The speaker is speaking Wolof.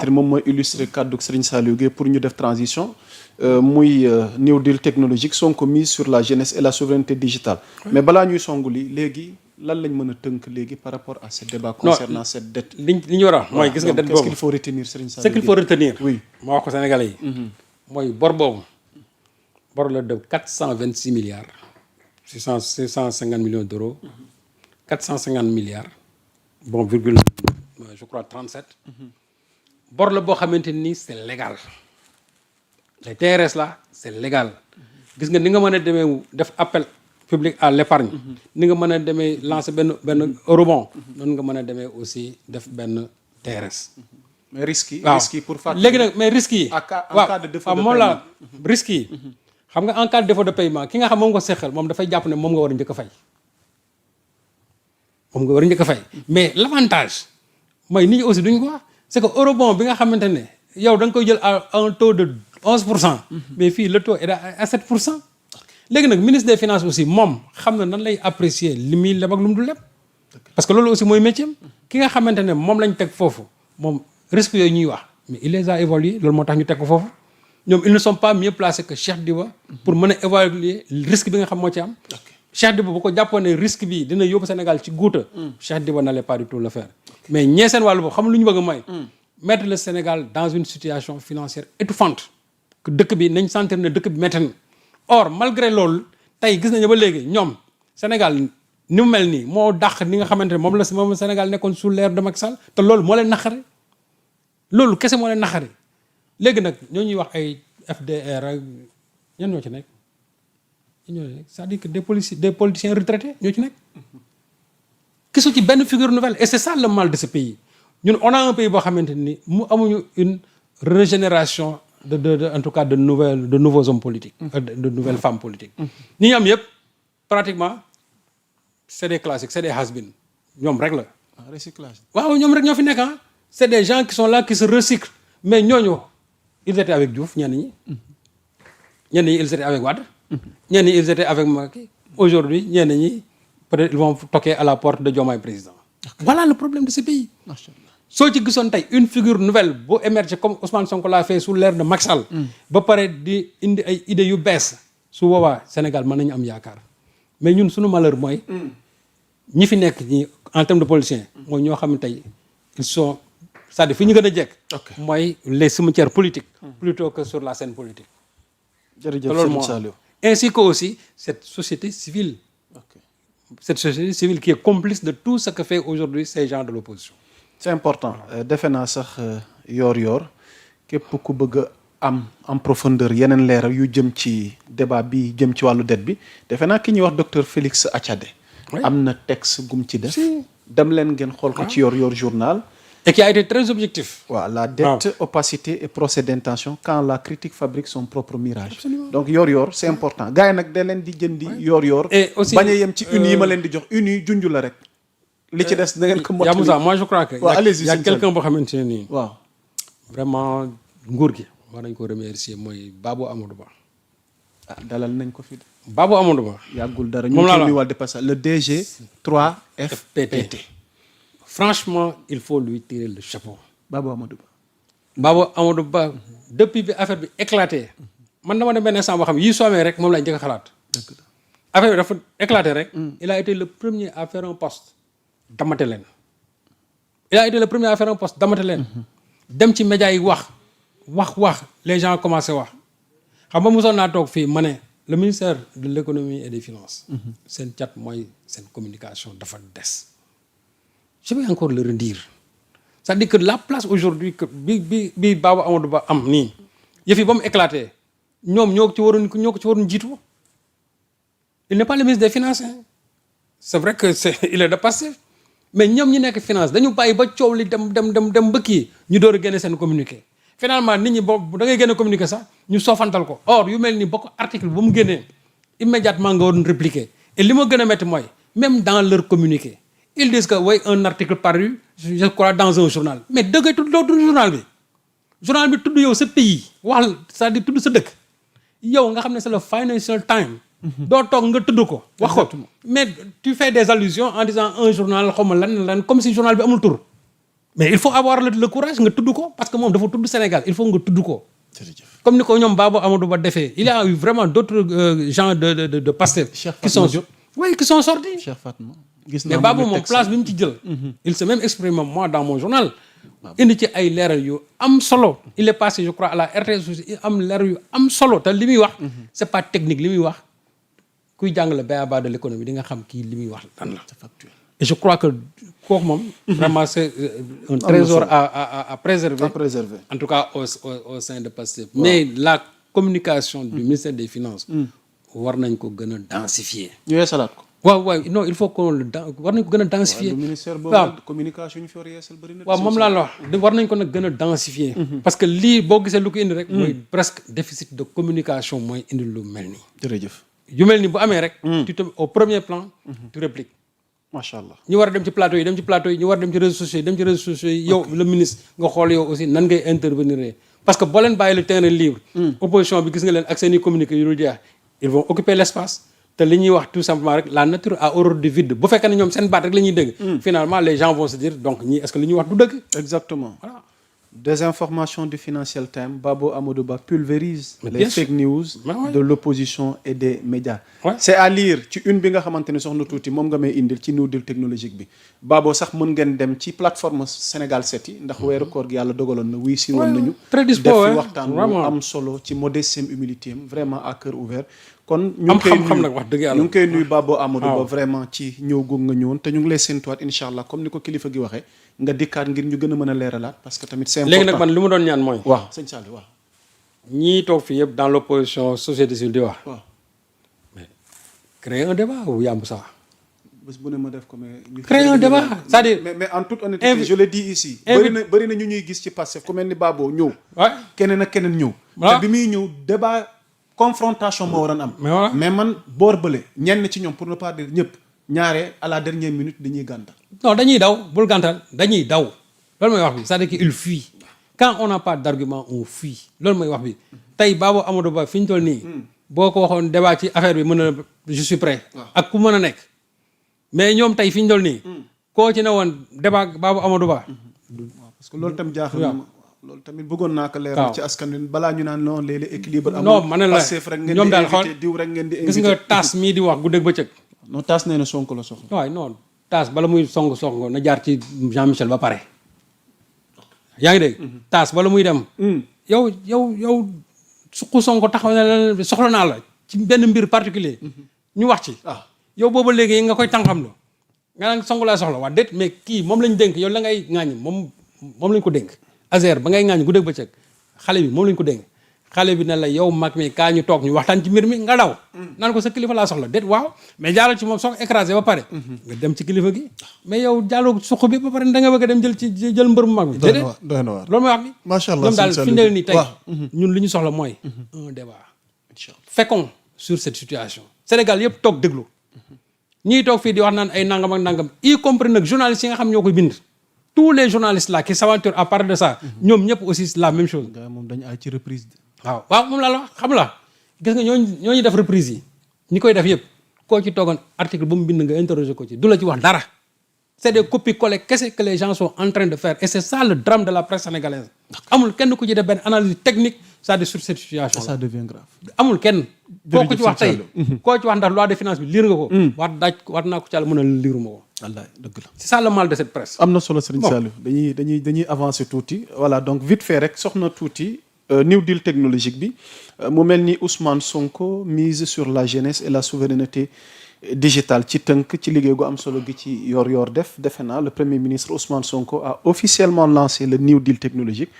moom mooy illustré kàddu Serigne Saliou Gueye pour ñu def transition muy New Deal technologique Sonko mise sur la jeunesse et la souveraineté digitale. Mais balaa ñuy songu li léegi lan lañ mën a tënk léegi par rapport à ce débat concernant cette dette. li ñu war a wax mooy gis nga dette boobu qu'est-ce qu'il faut retenir Serigne Saliou Gueye. Ce qu'il faut retenir. oui ma wax ko Sénégalais yi. mooy bor boobu bor la de 426 milliards. 650 millions d'euros. 450 milliards. bon virgule je crois 37. bor la boo xamante ni c'est légal. les TRS là c'est légal. gis nga ni nga mën a demee def appel public à l'épargne. ni nga mën a demee lancer benn eurobond. noonu nga mën a demee aussi def benn TRS. mais risques yi. waaw risques yi pour fàttali. léegi nag mais risques yi. en cas de défaut de paiement moom la risques yi. xam nga en cas de défaut de paiement ki nga xam moom nga seqal moom dafay jàpp ne moom nga war a njëkk a fay. moom nga war a njëkk a fay mais l'avantage mooy nit ñi aussi duñ ko wax c'est que eurobond bi nga xamante ne yow da nga koy jël à un taux de 11%. mais fii le taux est à 7%. léegi nag ministre des finances aussi moom xam na nan lay apprécier li muy leb ak lu mu dul leb. parce que loolu aussi mooy métier am ki nga xamante ne moom lañ teg foofu moom risques yooyu ñuy wax mais il les a évalués loolu moo tax ñu teg ko foofu ñoom ils ne sont pas mieux placés que Cheikh Diba pour mën a évaluer risque bi nga xam moo ci am. Cheikh Diba bu ko jàppoon ne risque bi dina yóbbu Sénégal ci guuta Cheikh Diba n'allait pas du tout le faire mais ñee seen wàllu boobu xam lu ñu bëgg mooy mettre le Sénégal dans une situation financière étouffante que dëkk bi nañ sentir ne dëkk bi métti na or malgré loolu tey gis nañu ba léegi ñoom Sénégal ni mu mel nii moo dàq ni nga xamante ne moom Sénégal nekkoon sous l'ère de Macky Sall te loolu moo leen naqari loolu kese moo leen naqari léegi nag ñoo ñuy wax ay FDR ak ñan ñoo ci nekk c'est-à-dire que des politiciens retraités ñoo ci nekk gisu ci benn figure nouvelle et c'est ça le mal de ce pays ñun on a un pays boo xamante ni mu amuñu une régénération de en tout cas de nouveaux hommes politiques de nouvelles femmes politiques ñi ñu am yëpp pratiquement c'est des classiques c'est des has-been ñoom rek la recyclage waaw ñoom rek ñoo fi nekk c'est des gens qui sont là qui se recyclent mais ñooñu ils étaient avec Diouf ñenn ñi ils étaient avec Wade ñenn ñi ils étaient avec Macky aujourd'hui ñenn ñi peut-être ils vont toquer à la porte de Diomaye président. Voilà le problème de ce pays. soo ci gisoon tey une figure nouvelle bu émerger comme Ousmane Sonko l'a fait sous l'ère de Macky Sall. ba pare di indi ay idées yu bees su boobaa Sénégal mën nañu am yaakaar mais ñun suñu malheur mooy. ñi fi nekk ñi en termes de politiciens. mooy ñoo xam ne tey ils sont c'est-à-dire fi ñu gën a jekk. mooy les cimetières politiques. plutôt que sur la scène politique. jërëjëf Serigne Saliou. ainsi que aussi cette société civile. Cette société civile qui est complice de tout ce que fait aujourd'hui ces gens de l'opposition. C'est important defe naa sax yoor képp ku bëgg a am en profondeur yeneen leeral yu jëm ci débat bi jëm ci wàllu dette bi defe naa ki ñuy wax docteur Félix Attiadé am na texte gum ci def dem leen ngeen xool ko ci yoor journal et qui a été très objectif. waaw la dette opacité et procès d'intention quand la critique fabrique son propre mirage. Absolument. Donc yoor c'est important gars yi nag da leen di jëndi yoor et aussi bañ a yem ci une yi ma leen di jox une yi junj la rek li ci des da ngeen ko mottali. Moussa moi je crois que allez-y, y a quelqu'un boo xamante ne nii waaw vraiment nguur gi war nañ ko remercier mooy Babou Amadou Ba. dalal nañ ko fi de. Babou Amadou Ba. yàggul dara ñu moom laa ngi la nuyuwaat de passage le DG 3FPT. Franchement il faut lui tirer le chapeau. Babou Amadou Ba. Babou Amadou Ba depuis bi affaire bi éclaté man dama dem benn instant boo xam ne yii soo amee rek moom lañ njëkk a xalaat. dëgg la affaire bi dafa éclaté rek. il a été le premier à faire un poste damate leen. il a été le premier à faire un poste damate leen. dem ci médias yi wax les gens commencé wax xam nga mosoon naa toog fii ma ne le ministère de l'économie et des finances. seen cat mooy seen communication dafa des. je vais encore le redire c'est-à-dire que la place aujourd'hui que bi Babou Amadou Ba am nii yëf yi ba mu éclaté ñoom ñoo ko ci waroon jiitu. il n'est pas le ministre des finances c'est vrai que il est de passé mais ñoom ñi nekk finance dañu bàyyi ba coow li dem ba kii ñu door a génne seen communiqué finalement nit ñi boobu da ngay génne communiqué sax ñu soofantal ko or yu mel ni bokk article ba mu génnee immédiatement nga waroon répliquer et li ma gën a métti mooy même dans leur communiqué ils disent que way un article paru je crois dans un journal mais dëggay tudd journal bi tudd yow sa pays wax c'est-à-dire tudd sa dëkk yow nga xam ne c'est le Financial Times doo toog nga tudd ko wax ko mais tu fais des allusions en disant un journal xaw ma lan comme si journal bi amul tur mais il faut avoir le courage nga tudd ko parce que moom dafa tudd Sénégal il faut nga tudd ko. jërëjëf. comme ni ko ñoom Baba Amadou Ba defee il y a eu vraiment d'autres gens de Pastef qui sont sortis. Cheikh Fatma gis mais naa Baba moom place bi mu ci jël. il s'est même exprimé moi dans mon journal. indi ci ay leeral yu am solo. il est passé je crois à la RTS aussi am leeral yu am solo te li muy wax. c'est pas technique li muy wax kuy jàngale b.a.-ba de l'économie di nga xam kii li muy wax lan la. c'est factuel. et je crois que kooku moom. vraiment c'est un trésor à préserver. à préserver. en tout cas au sein de Pastef. mais la communication du ministère des finances. war nañ ko gën a densifier. ñu yeesalaat ko. waaw non il faut qu'on war nañ ko gën a densifier. waaw ministère boobu communication ñu fi war a yeesal bëri na. waaw moom laa la wax war nañ ko nag gën a densifier. parce que lii boo gisee lu ko indi rek. mooy presque déficit de communication mooy indi lu mel nii. jërëjëf. yu mel ni bu amee rek. tu te au premier plan. tu répliques. macha allah. ñu war a dem ci plateau yi ñu war a dem ci réseaux sociaux yi yow le ministre nga xool yow aussi nan ngay intervenir parce que boo leen bàyyi le terrain libre. opposition bi gis nga leen ak seen i communiqué yu dul jeex ils vont occuper l'espace. te li ñuy wax tout simplement rek la nature a horreur du vide bu fekkee ne ñoom seen baat rek la ñuy dégg. finalement les gens vont se dire donc ñii est-ce que li ñuy wax du dëgg. exactement. voilà. Désinformation du Financial Times, Babo Amadou Ba pulvérise Mais les bien sûr. fake news Mais ouais. de l'opposition et des médias. Ouais. C'est à lire ci une bi nga xamante ne soxna tuuti moom nga may indil ci New Deal technologique bi Babo sax mën ngeen dem ci plateforme Sénégal 7 yi ndax weeru koor gi yàlla dogaloon na wuy si woon nañu très dispo, def ouais. waxtaan bu Vraiment. am solo ci modestie humilité am vraiment à cœur ouvert kon ñu am ngi koy xam-xam nuyu nag wax dëgg yàlla. ñu ngi koy nuyu Babo Amadou Ba waaw. vraiment ci ñëw googu nga ñëwoon te ñu ngi lay séentuwaat incha allah comme ni ko kilifa gi waxee nga dikkaat ngir ñu gën a mën a leeralaat parce que tamit c'est important. léegi nag man li mu doon ñaan mooy. waaw sëñ Saliou waaw. ñii toog fii yëpp dans l'opposition société civile di wax. waaw créer un débat ou yàmb sax. bés bu ne ma def ko mais. Créer un débat, c'est-à-dire- mais en toute honnêteté je le dis ici. bëri na ñu ñuy gis ci Pastef ku mel ni Babo ñëw. ouais. keneen ak keneen ñëw. Voilà. te bi muy ñëw débat confrontation moo waroon am. Mais voilà. mais man boor bële ñenn ci ñoom pour ne pas dire ñëpp ñaare à la dernière minute dañuy gàntal. non dañuy daw bul gàntal dañuy daw loolu mooy wax bi c'est-à-dire qu'il fuit quand on n'a pas d'argument on fuit loolu mooy wax bi tey Baba Amadou Ba fi ñu toll nii boo ko waxoon débat ci affaire bi mën na je suis prêt ak ku mën a nekk mais ñoom tey fi ñu toll nii koo ci ne woon débat Baba Amadou Ba waaw parce que loolu tam jaaxal na ma. loolu tamit bëggoon naa ko leeral waaw. ci askan wi balaa ñu naan non léeg-léeg équilibre. non ma ne la Pastef rek ngeen ñoom di daal invité xool diw rek ngeen di gis invité. nga taas mii di wax guddeeg bëccëg non taas nee na Sonko la soxla. waaye non taas bala muy song na jaar ci Jean-Michel ba pare yaa ngi dégg taas bala muy dem yow suqu Sonko taxaw na la soxla naa la ci benn mbir particulier ñu wax ci ah yow booba léegi nga koy tànqam lu nga naan Sonko laa soxla waa déet mais kii moom lañ dénk yow la ngay ŋaañ moom lañ ko dénk Azer ba ngay ŋaañ guddeeg bëccëg xale bi moom lañ ko dénk xale bi ne la yow mag mi kaa ñu toog ñu waxtaan ci mbir mi nga daw naan ko sa kilifa laa soxla déet waaw mais jaalal ci moom soo ko écrasé ba pare nga dem ci kilifa gi mais yow jaaloo suq bi ba pare da nga bëgg a dem jël mbër mu mag bi déedéet doy na waar. loolu mooy wax bi macha allah ñoom daal fi ndel nii tey waaw. ñun li ñu soxla mooy un débat incha allah. fécond sur cette situation Sénégal yëpp toog déglu ñii toog fii di wax naan ay nangam ak nangam y compris nag journalistes yi nga xam ñoo koy bind tous les journalistes là qui s'aventurent à parler de ça ñoom ñëpp aussi la même chose gars moom dañu ay ci reprise. waaw moom laa la wax xam la gis nga ñooñu def reprise yi ñi koy def yëpp koo ci toogoon article ba mu bind nga interroger ko ci du la ci wax dara c'est des copies-collées qu'est-ce que les gens sont en train de faire et c'est ça le drame de la presse sénégalaise amul kenn ku ci def benn analyse technique c'est-à-dire sur cette situation ça devient grave. amul kenn koo ko ci wax tey Sëñ koo ci wax ndax loi de finance bi liir nga ko war naa ko ci àll mën a liiruma ko wallaay dëgg la. c'est ça le mal de cette presse am na solo Serigne Bon. Saliou dañuy avancer tuuti voilà donc vite fait rek soxna tuuti New Deal technologique bi mu mel ni Ousmane Sonko mise sur la jeunesse et la souveraineté digitale ci tënk ci liggéey gu am solo gi ci yor defe naa le premier ministre Ousmane Sonko a officiellement lancé le New Deal technologique